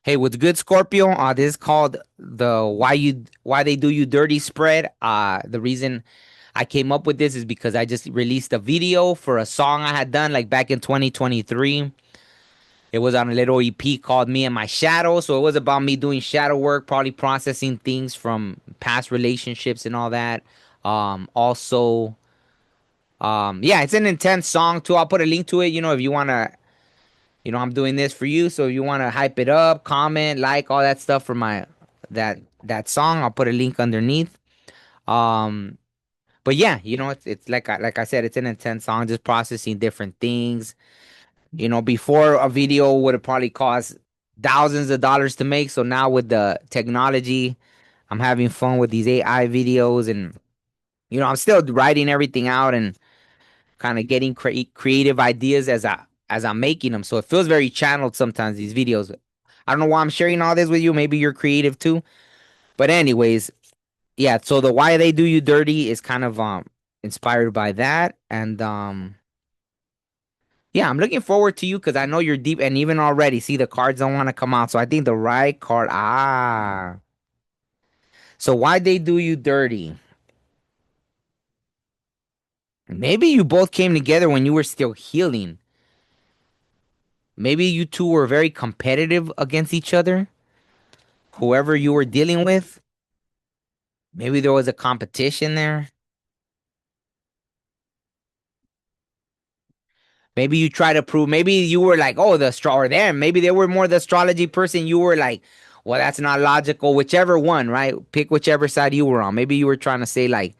Hey, what's good, Scorpio? This is called the why they do you dirty spread. The reason I came up with this is because I just released a video for a song I had done like back in 2023. It was on a little EP called Me and My Shadow. So it was about me doing shadow work, probably processing things from past relationships and all that. Also, yeah, it's an intense song too. I'll put a link to it. If you wanna I'm doing this for you. So if you want to hype it up, comment, like all that stuff for my that song, I'll put a link underneath. Um, but yeah, it's like I said, it's an intense song, just processing different things. Before a video would have probably cost thousands of dollars to make. So now with the technology, I'm having fun with these AI videos, and I'm still writing everything out and kind of getting creative ideas as I'm making them. So it feels very channeled sometimes, these videos. I don't know why I'm sharing all this with you. Maybe you're creative too. But anyways, yeah, so the why they do you dirty is kind of inspired by that. And yeah, I'm looking forward to you because I know you're deep, and even already see the cards don't want to come out. So I think the right card. So why they do you dirty? Maybe you both came together when you were still healing. Maybe you two were very competitive against each other, whoever you were dealing with. Maybe there was a competition there. Maybe you try to prove, maybe you were like, oh, the straw or them. Maybe they were more the astrology person. You were like, well, that's not logical. Whichever one, right? Pick whichever side you were on. Maybe you were trying to say like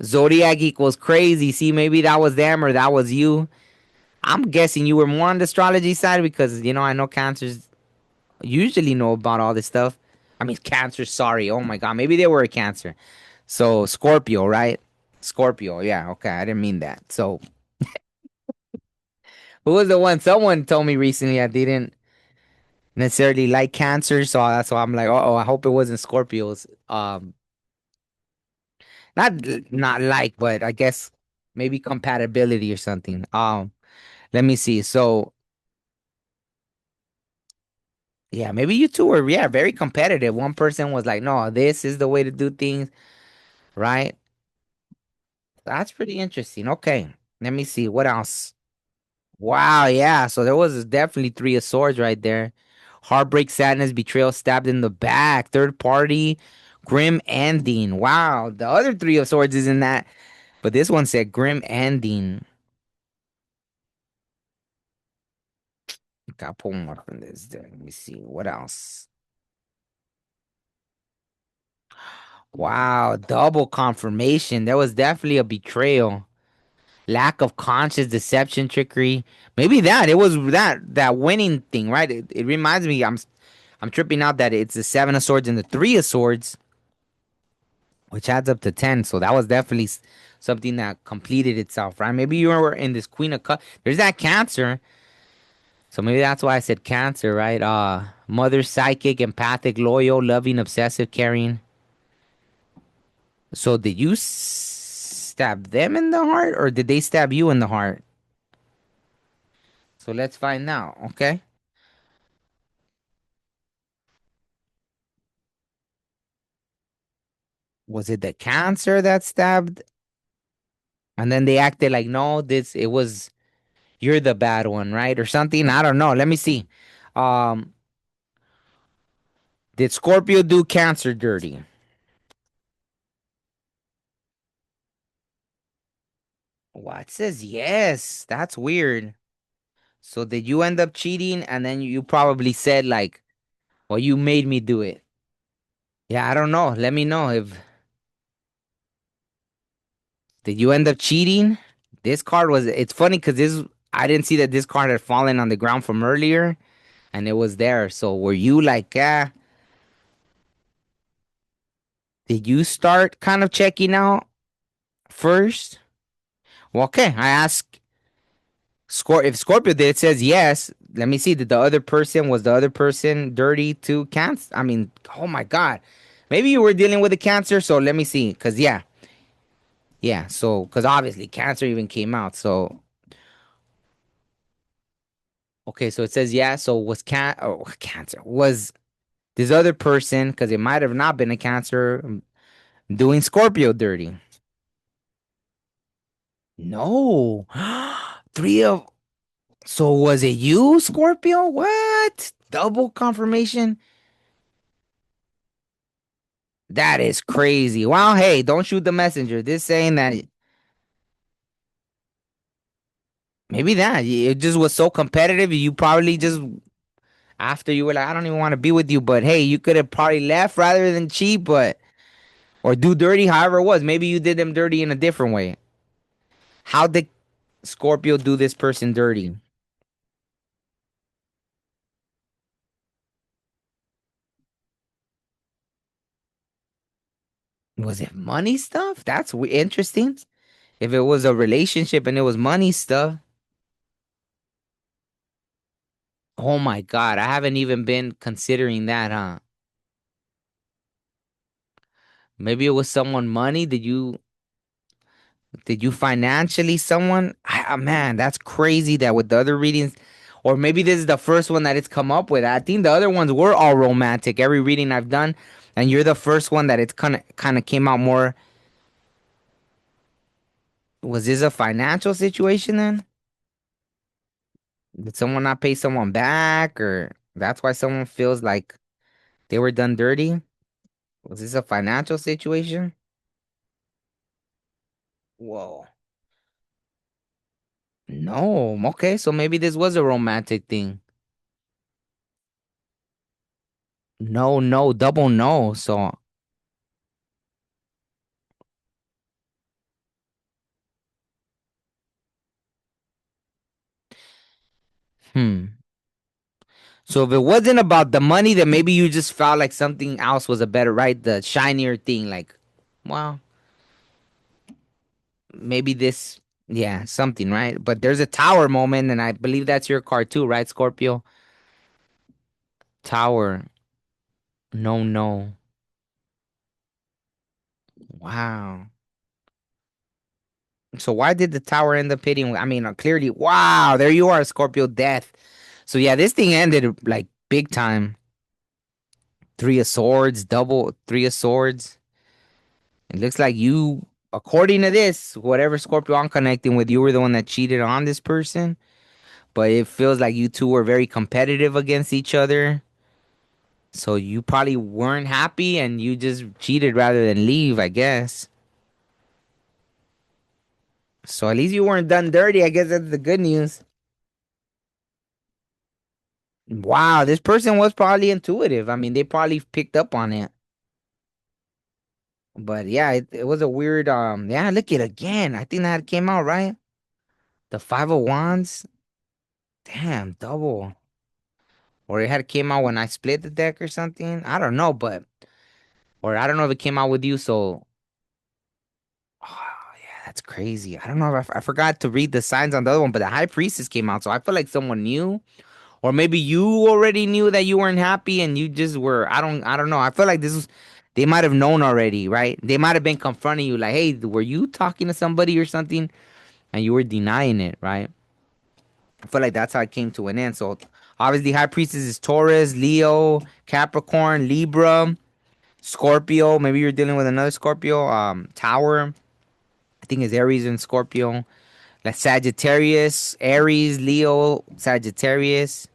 zodiac equals crazy. See, maybe that was them or that was you. I'm guessing you were more on the astrology side because, I know cancers usually know about all this stuff. I mean, cancer, sorry. Oh my God. Maybe they were a cancer. So Scorpio, right? Scorpio. Yeah. Okay. I didn't mean that. So who was the one? Someone told me recently I didn't necessarily like cancer. So that's why I'm like, oh, I hope it wasn't Scorpios. Not not like, but I guess maybe compatibility or something. Let me see. So yeah, maybe you two were, yeah, very competitive. One person was like, no, this is the way to do things, right? That's pretty interesting. Okay. Let me see. What else? Wow, yeah. So there was definitely three of swords right there. Heartbreak, sadness, betrayal, stabbed in the back, third party, grim ending. Wow. The other three of swords isn't that, but this one said grim ending. Got pull more from this. Let me see. What else? Wow, double confirmation. There was definitely a betrayal. Lack of conscious deception, trickery. Maybe that it was that winning thing, right? It reminds me. I'm tripping out that it's the seven of swords and the three of swords, which adds up to 10. So that was definitely something that completed itself, right? Maybe you were in this queen of cups. There's that cancer. So maybe that's why I said cancer, right? Mother, psychic, empathic, loyal, loving, obsessive, caring. So did you stab them in the heart or did they stab you in the heart? So let's find out, okay? Was it the cancer that stabbed? And then they acted like, no, this it was you're the bad one, right? Or something. I don't know. Let me see. Um, did Scorpio do cancer dirty? What says yes? That's weird. So did you end up cheating? And then you probably said like, well, you made me do it. Yeah, I don't know. Let me know if did you end up cheating? This card was. It's funny because this I didn't see that this card had fallen on the ground from earlier, and it was there. So were you like, did you start kind of checking out first? Well, okay. I asked if Scorpio did. It says yes. Let me see. Did the other person dirty to cancer? I mean, oh my God. Maybe you were dealing with a cancer. So let me see. Cause yeah, yeah. So cause obviously cancer even came out. So Okay, so it says yeah. So was cancer was this other person because it might have not been a cancer doing Scorpio dirty. No, three of. So was it you, Scorpio? What? Double confirmation? That is crazy. Well, hey, don't shoot the messenger. This saying that maybe that it just was so competitive. You probably just after you were like, I don't even want to be with you. But hey, you could have probably left rather than cheat, but or do dirty. However it was, maybe you did them dirty in a different way. How did Scorpio do this person dirty? Was it money stuff? That's interesting. If it was a relationship and it was money stuff, oh my God, I haven't even been considering that, huh? Maybe it was someone money. Did you financially someone? Man, that's crazy that with the other readings, or maybe this is the first one that it's come up with. I think the other ones were all romantic. Every reading I've done, and you're the first one that it's kind of came out more. Was this a financial situation then? Did someone not pay someone back, or that's why someone feels like they were done dirty? Was this a financial situation? Whoa. No. Okay, so maybe this was a romantic thing. No, no, double no. So, hmm. So if it wasn't about the money, then maybe you just felt like something else was a better, right? The shinier thing, like, well, maybe this, yeah, something, right? But there's a tower moment, and I believe that's your card too, right, Scorpio? Tower. No, no. Wow. So why did the tower end up hitting? I mean, clearly, wow, there you are, Scorpio death. So yeah, this thing ended like big time. Three of swords, double three of swords. It looks like you, according to this, whatever Scorpio I'm connecting with, you were the one that cheated on this person. But it feels like you two were very competitive against each other. So you probably weren't happy and you just cheated rather than leave, I guess. So at least you weren't done dirty. I guess that's the good news. Wow, this person was probably intuitive. I mean, they probably picked up on it. But yeah, it was a weird yeah, look it again. I think that came out right. The five of wands. Damn, double. Or it had came out when I split the deck or something. I don't know, but or I don't know if it came out with you. So, oh yeah, that's crazy. I don't know if I forgot to read the signs on the other one, but the high priestess came out. So I feel like someone knew, or maybe you already knew that you weren't happy and you just were. I don't know. I feel like this was. They might have known already, right? They might have been confronting you, like, "Hey, were you talking to somebody or something?" And you were denying it, right? I feel like that's how it came to an end. So obviously, high priestess is Taurus, Leo, Capricorn, Libra. Scorpio, maybe you're dealing with another Scorpio. Tower, I think is Aries and Scorpio. Like Sagittarius, Aries, Leo, Sagittarius.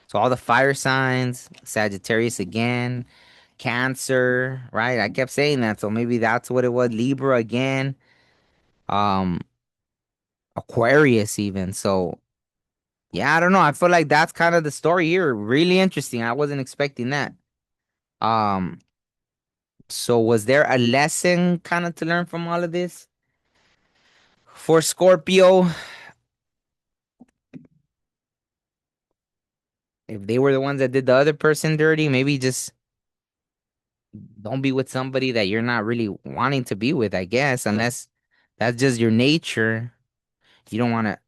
So all the fire signs, Sagittarius again, Cancer, right? I kept saying that, so maybe that's what it was. Libra again, um, Aquarius even. So yeah, I don't know. I feel like that's kind of the story here. Really interesting. I wasn't expecting that. Um, so was there a lesson kind of to learn from all of this? For Scorpio, if they were the ones that did the other person dirty, maybe just don't be with somebody that you're not really wanting to be with, I guess, unless that's just your nature. You don't want to.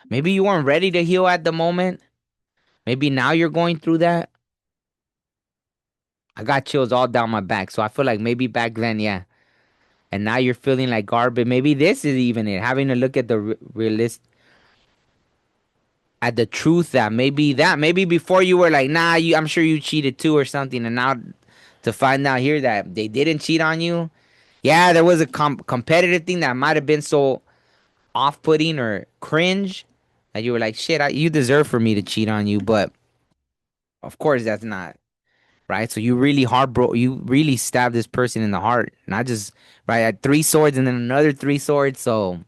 Maybe you weren't ready to heal at the moment. Maybe now you're going through that. I got chills all down my back. So I feel like maybe back then, yeah. and now you're feeling like garbage. Maybe this is even it. Having to look at the realist at the truth that maybe before you were like, nah, I'm sure you cheated too or something, and now to find out here that they didn't cheat on you. Yeah, there was a competitive thing that might have been so off-putting or cringe that you were like, shit, you deserve for me to cheat on you, but of course that's not right. So you really you really stabbed this person in the heart, not just right at three swords and then another three swords. So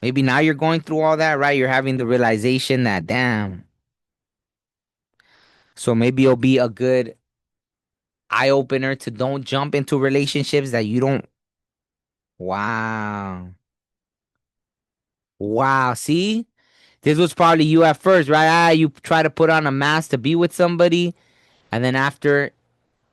maybe now you're going through all that, right? You're having the realization that damn. So maybe it'll be a good eye opener to don't jump into relationships that you don't. Wow. Wow. See, this was probably you at first, right? You try to put on a mask to be with somebody, and then after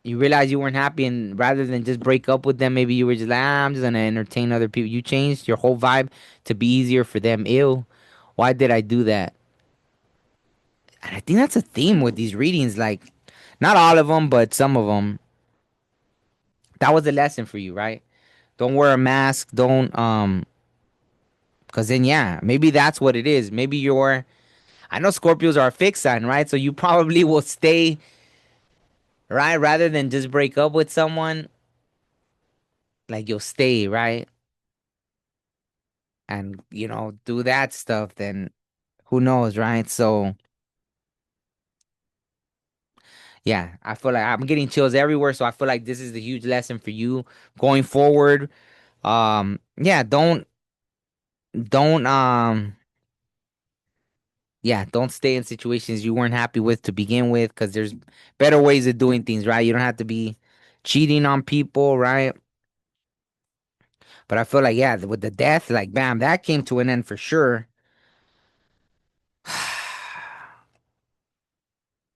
you realize you weren't happy, and rather than just break up with them, maybe you were just like, I'm just gonna entertain other people. You changed your whole vibe to be easier for them. Ew. Why did I do that? And I think that's a theme with these readings. Like, not all of them, but some of them. That was a lesson for you, right? Don't wear a mask. Don't because then yeah, maybe that's what it is. Maybe you're. I know Scorpios are a fixed sign, right? So you probably will stay, right? Rather than just break up with someone, like you'll stay, right? And do that stuff. Then who knows, right? So yeah, I feel like I'm getting chills everywhere. So I feel like this is the huge lesson for you going forward. Yeah, don't yeah, don't stay in situations you weren't happy with to begin with, because there's better ways of doing things, right? You don't have to be cheating on people, right? But I feel like, yeah, with the death, like, bam, that came to an end for sure.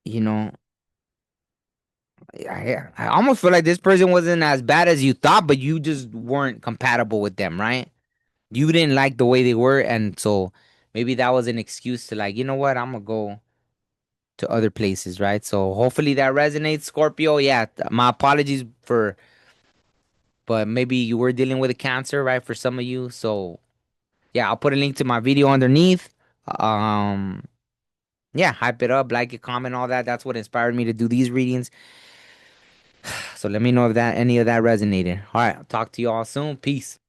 You know, I almost feel like this person wasn't as bad as you thought, but you just weren't compatible with them, right? You didn't like the way they were, and so maybe that was an excuse to like, you know what, I'm gonna go to other places, right? So hopefully that resonates, Scorpio. Yeah, my apologies for, but maybe you were dealing with a cancer, right? For some of you, so yeah, I'll put a link to my video underneath. Um, yeah, hype it up, like it, comment, all that. That's what inspired me to do these readings. So let me know if that any of that resonated. All right, I'll talk to you all soon. Peace.